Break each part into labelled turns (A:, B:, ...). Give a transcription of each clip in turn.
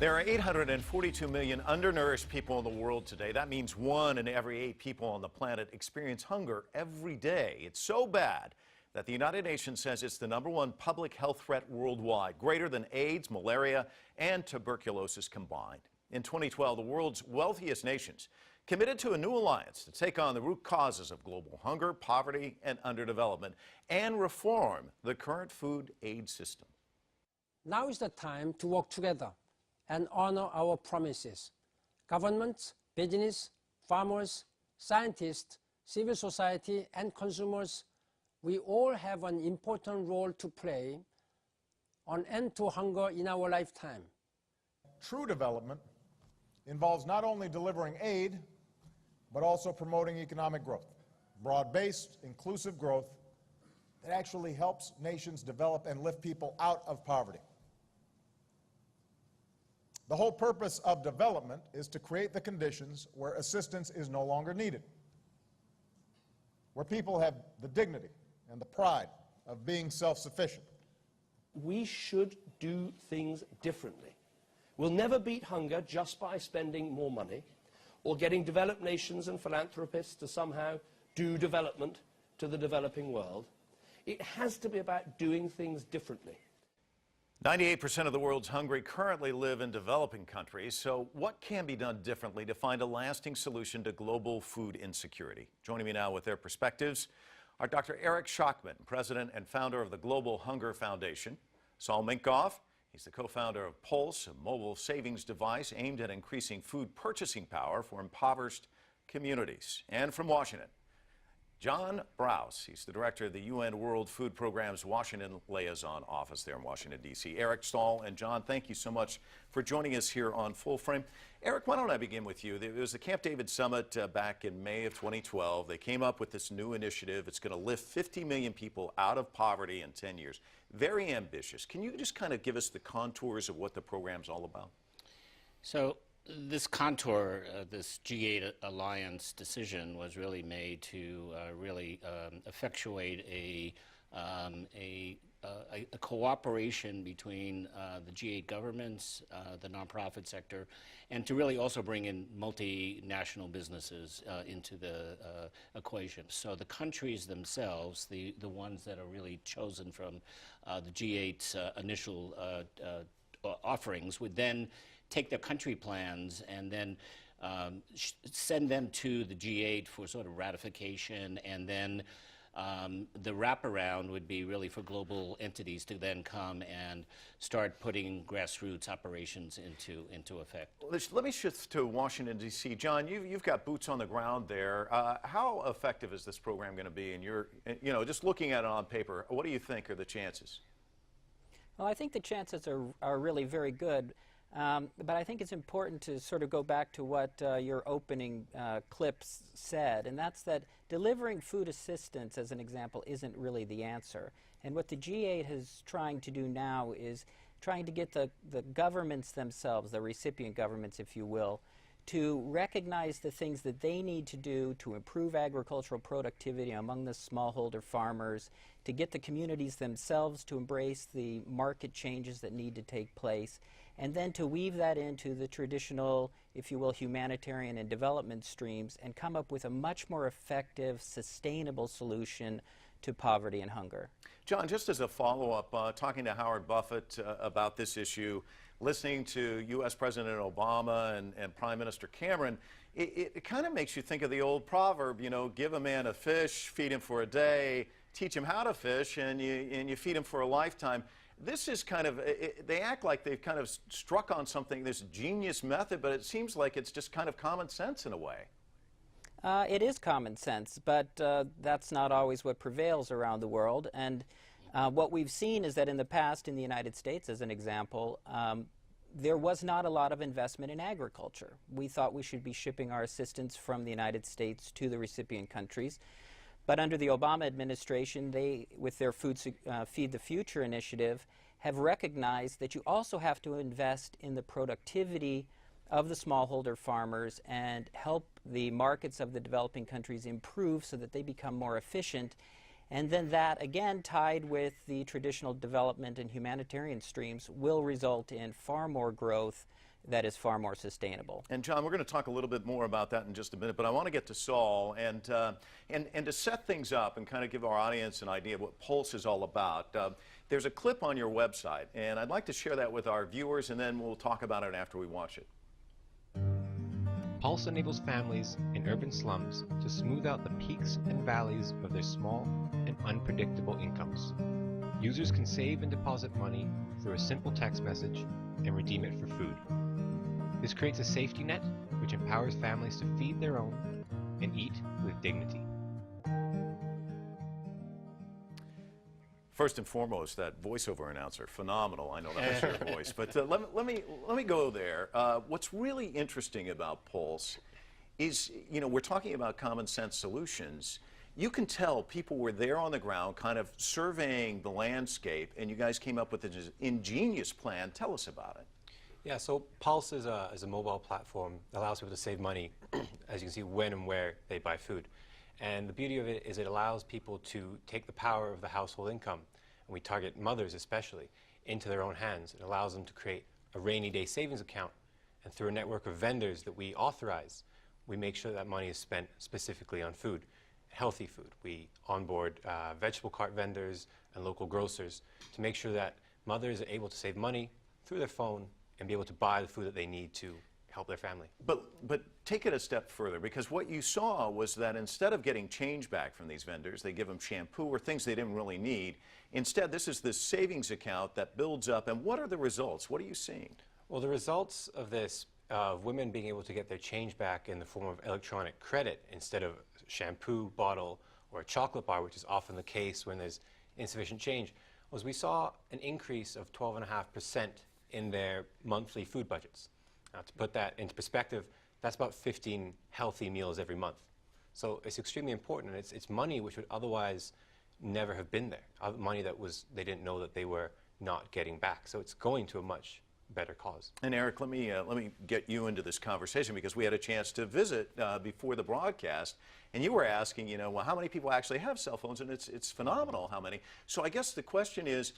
A: There are 842 million undernourished people in the world today. That means 1 in every 8 people on the planet experience hunger every day. It's so bad that the United Nations says it's the #1 public health threat worldwide, greater than AIDS, malaria, and tuberculosis combined. In 2012, the world's wealthiest nations committed to a new alliance to take on the root causes of global hunger, poverty, and underdevelopment, and reform the current food aid system.
B: Now is the time to work together and honor our promises. Governments, business, farmers, scientists, civil society, and consumers, we all have an important role to play on end to hunger in our lifetime.
C: True development involves not only delivering aid, but also promoting economic growth, broad-based, inclusive growth that actually helps nations develop and lift people out of poverty. The whole purpose of development is to create the conditions where assistance is no longer needed, where people have the dignity and the pride of being self-sufficient.
D: We should do things differently. We'll never beat hunger just by spending more money or getting developed nations and philanthropists to somehow do development to the developing world. It has to be about doing things differently.
A: 98% of the world's hungry currently live in developing countries. So what can be done differently to find a lasting solution to global food insecurity? Joining me now with their perspectives are Dr. Eric Schachman, president and founder of the Global Hunger Foundation; Saul Minkoff, he's the co-founder of Pulse, a mobile savings device aimed at increasing food purchasing power for impoverished communities; and from Washington, John Brous. He's the director of the UN World Food Program's Washington Liaison Office there in Washington, D.C. Eric, Saul, and John, thank you so much for joining us here on Full Frame. Eric, why don't I begin with you? It was the Camp David Summit back in May of 2012. They came up with this new initiative. It's going to lift 50 million people out of poverty in 10 years. Very ambitious. Can you just kind of give us the contours of what the program's all about?
E: So this contour, this G8 alliance decision was really made to really effectuate a cooperation between the G8 governments, the nonprofit sector, and to really also bring in multinational businesses into the equation. So the countries themselves, the ones that are really chosen from the G8's initial offerings, would then take their country plans and then send them to the G8 for sort of ratification, and then the wraparound would be really for global entities to then come and start putting grassroots operations into effect.
A: Let me shift to Washington, D.C. John, you've got boots on the ground there. How effective is this program going to be? And you're, just looking at it on paper, what do you think are the chances?
F: Well, I think the chances are really very good. But I think it's important to sort of go back to what your opening clips said, and that's that delivering food assistance, as an example, isn't really the answer. And what the G8 is trying to do now is trying to get the governments themselves, the recipient governments, if you will, to recognize the things that they need to do to improve agricultural productivity among the smallholder farmers, to get the communities themselves to embrace the market changes that need to take place, and then to weave that into the traditional, if you will, humanitarian and development streams and come up with a much more effective, sustainable solution to poverty and hunger.
A: John, just as a follow-up, talking to Howard Buffett about this issue, listening to U.S. President Obama and Prime Minister Cameron, it kind of makes you think of the old proverb, give a man a fish, feed him for a day, teach him how to fish, and you feed him for a lifetime. This is kind of, they act like they've kind of struck on something, this genius method, but it seems like it's just kind of common sense in a way.
F: It is common sense, but that's not always what prevails around the world. And what we've seen is that in the past, in the United States, as an example, there was not a lot of investment in agriculture. We thought we should be shipping our assistance from the United States to the recipient countries. But under the Obama administration, they, with their Feed the Future initiative, have recognized that you also have to invest in the productivity of the smallholder farmers and help the markets of the developing countries improve so that they become more efficient. And then that, again, tied with the traditional development and humanitarian streams, will result in far more growth that is far more sustainable.
A: And John, we're going to talk a little bit more about that in just a minute, but I want to get to Saul and to set things up and kind of give our audience an idea of what Pulse is all about. There's a clip on your website, and I'd like to share that with our viewers, and then we'll talk about it after we watch it.
G: Pulse enables families in urban slums to smooth out the peaks and valleys of their small and unpredictable incomes. Users can save and deposit money through a simple text message and redeem it for food. This creates a safety net which empowers families to feed their own and eat with dignity.
A: First and foremost, that voiceover announcer, phenomenal. I know that was your voice, but let me go there. What's really interesting about Pulse is, we're talking about common sense solutions. You can tell people were there on the ground, kind of surveying the landscape, and you guys came up with an ingenious plan. Tell us about it.
H: Yeah, so Pulse is a mobile platform that allows people to save money, as you can see, when and where they buy food. And the beauty of it is it allows people to take the power of the household income, and we target mothers especially, into their own hands. It allows them to create a rainy day savings account, and through a network of vendors that we authorize, we make sure that money is spent specifically on food, healthy food. We onboard vegetable cart vendors and local grocers to make sure that mothers are able to save money through their phone and be able to buy the food that they need to help their family.
A: But take it a step further, because what you saw was that instead of getting change back from these vendors, they give them shampoo or things they didn't really need. Instead, this is this savings account that builds up. And what are the results? What are you seeing?
H: Well, the results of this, of women being able to get their change back in the form of electronic credit instead of a shampoo bottle or a chocolate bar, which is often the case when there's insufficient change, was we saw an increase of 12.5% in their monthly food budgets. Now, to put that into perspective, that's about 15 healthy meals every month. So it's extremely important, and it's money which would otherwise never have been there, money that they didn't know that they were not getting back. So it's going to a much better cause.
A: And Eric, let me get you into this conversation, because we had a chance to visit before the broadcast, and you were asking, well, how many people actually have cell phones, and it's phenomenal how many. So I guess the question is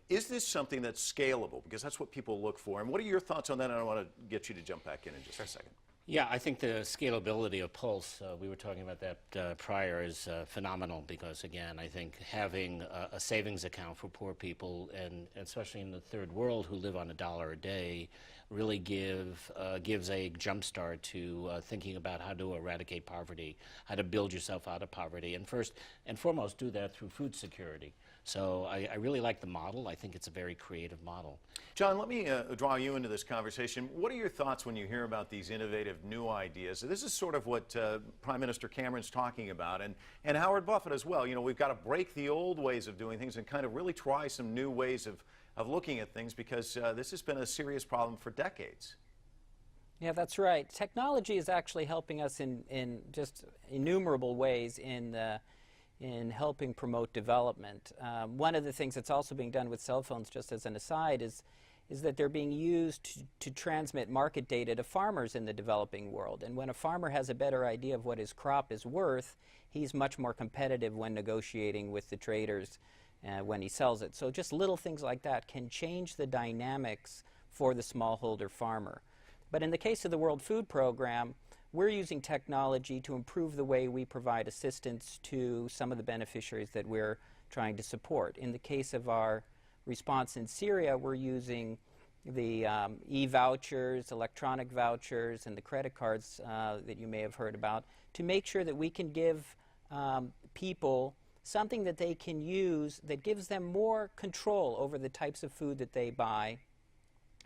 A: this something that's scalable? Because that's what people look for. And what are your thoughts on that? And I want to get you to jump back in just a second.
E: Yeah, I think the scalability of Pulse, we were talking about that prior, is phenomenal, because, again, I think having a savings account for poor people, and especially in the third world who live on $1 a day, really gives a jump start to thinking about how to eradicate poverty, how to build yourself out of poverty, and first and foremost do that through food security. So I really like the model. I think it's a very creative model.
A: John, let me draw you into this conversation. What are your thoughts when you hear about these innovative new ideas? This is sort of what Prime Minister Cameron's talking about, and Howard Buffett as well. We've got to break the old ways of doing things and kind of really try some new ways of looking at things, because this has been a serious problem for decades.
F: Yeah, that's right. Technology is actually helping us in just innumerable ways in helping promote development. One of the things that's also being done with cell phones, just as an aside, is that they're being used to transmit market data to farmers in the developing world. And when a farmer has a better idea of what his crop is worth, he's much more competitive when negotiating with the traders when he sells it. So just little things like that can change the dynamics for the smallholder farmer. But in the case of the World Food Program, we're using technology to improve the way we provide assistance to some of the beneficiaries that we're trying to support. In the case of our response in Syria, we're using the e-vouchers, electronic vouchers, and the credit cards that you may have heard about to make sure that we can give people something that they can use that gives them more control over the types of food that they buy,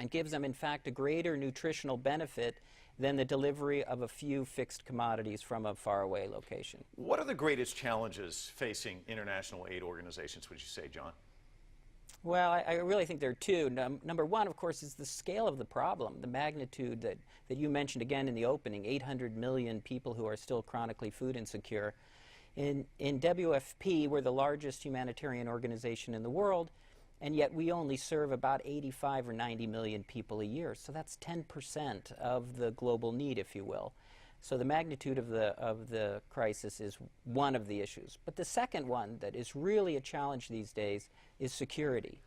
F: and gives them, in fact, a greater nutritional benefit than the delivery of a few fixed commodities from a faraway location.
A: What are the greatest challenges facing international aid organizations, would you say, John?
F: Well, I really think there are two. Number one, of course, is the scale of the problem, the magnitude that you mentioned again in the opening, 800 million people who are still chronically food insecure. In WFP, we're the largest humanitarian organization in the world, and yet we only serve about 85 or 90 million people a year. So that's 10% of the global need, if you will. So the magnitude of the crisis is one of the issues. But the second one that is really a challenge these days is security.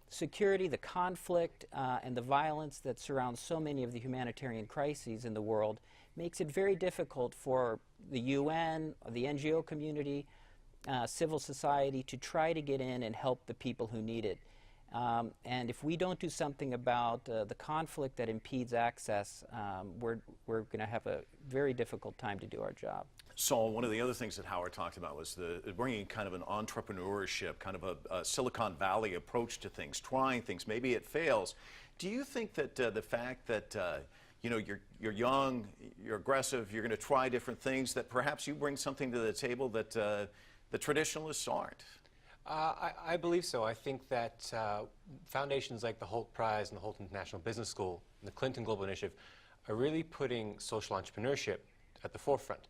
F: security, the conflict, and the violence that surrounds so many of the humanitarian crises in the world makes it very difficult for the UN, the NGO community, civil society to try to get in and help the people who need it. And if we don't do something about the conflict that impedes access, we're going to have a very difficult time to do our job.
A: Saul, one of the other things that Howard talked about was bringing kind of an entrepreneurship, kind of a Silicon Valley approach to things, trying things. Maybe it fails. Do you think that the fact that you know, you're young, you're aggressive, you're going to try different things, that perhaps you bring something to the table that the traditionalists aren't?
H: I believe so. I think that foundations like the Holt Prize and the Holt International Business School and the Clinton Global Initiative are really putting social entrepreneurship at the forefront.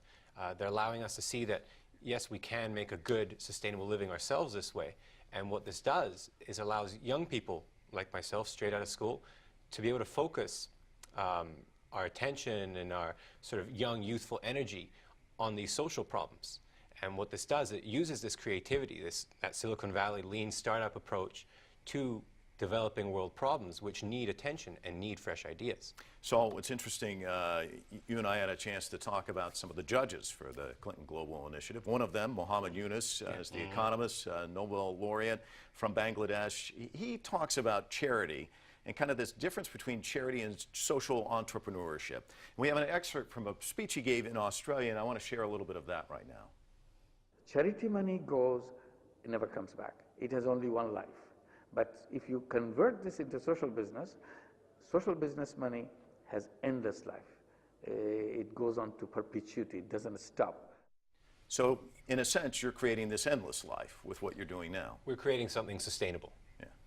H: They're allowing us to see that, yes, we can make a good, sustainable living ourselves this way. And what this does is allows young people, like myself, straight out of school, to be able to focus our attention and our sort of young, youthful energy on these social problems. And what this does, it uses this creativity, that Silicon Valley lean startup approach to developing world problems which need attention and need fresh ideas.
A: Saul, what's interesting, you and I had a chance to talk about some of the judges for the Clinton Global Initiative. One of them, Mohammed Yunus, is the economist, Nobel laureate from Bangladesh. He talks about charity and kind of this difference between charity and social entrepreneurship. We have an excerpt from a speech he gave in Australia, and I want to share a little bit of that right now.
I: Charity money goes, it never comes back. It has only one life. But if you convert this into social business money has endless life. It goes on to perpetuity. It doesn't stop.
A: So, in a sense, you're creating this endless life with what you're doing now.
H: We're creating something sustainable.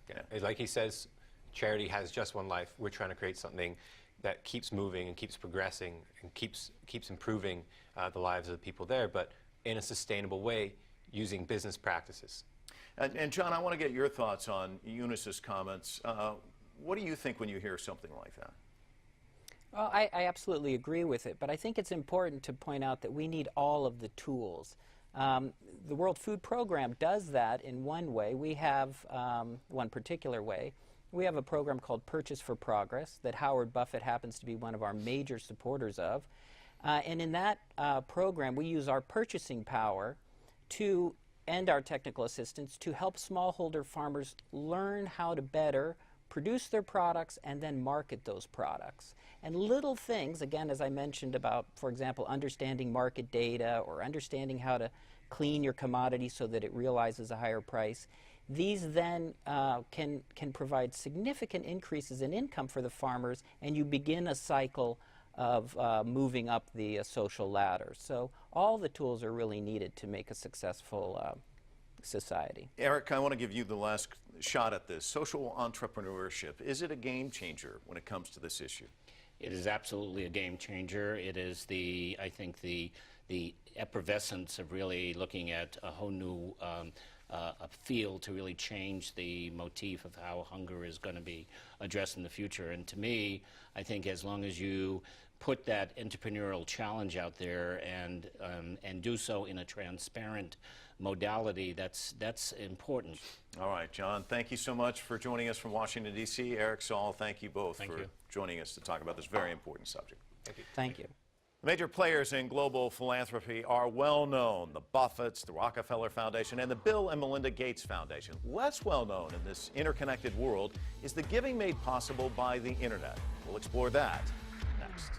A: Yeah.
H: Like he says, charity has just one life. We're trying to create something that keeps moving and keeps progressing and keeps improving the lives of the people there, but in a sustainable way using business practices.
A: And John, I want to get your thoughts on Yunus's comments. What do you think when you hear something like that?
F: Well, I absolutely agree with it, but I think it's important to point out that we need all of the tools. The World Food Program does that in one way. We have one particular way. We have a program called Purchase for Progress that Howard Buffett happens to be one of our major supporters of. And in that program, we use our purchasing power and our technical assistance to help smallholder farmers learn how to better produce their products and then market those products. And little things, again, as I mentioned about, for example, understanding market data or understanding how to clean your commodity so that it realizes a higher price, these then can provide significant increases in income for the farmers, and you begin a cycle of moving up the social ladder. So all the tools are really needed to make a successful society.
A: Eric, I want to give you the last shot at this. Social entrepreneurship, is it a game changer when it comes to this issue?
E: It is absolutely a game changer. It is I think the effervescence of really looking at a whole new a field to really change the motif of how hunger is going to be addressed in the future. And to me, I think as long as you put that entrepreneurial challenge out there and do so in a transparent modality, that's important.
A: All right, John, thank you so much for joining us from Washington, D.C. Eric, Saul, thank you both for joining us to talk about this very important subject.
H: Thank you.
F: Thank you.
A: Major players in global philanthropy are well known: the Buffetts, the Rockefeller Foundation, and the Bill and Melinda Gates Foundation. Less well known in this interconnected world is the giving made possible by the internet. We'll explore that next.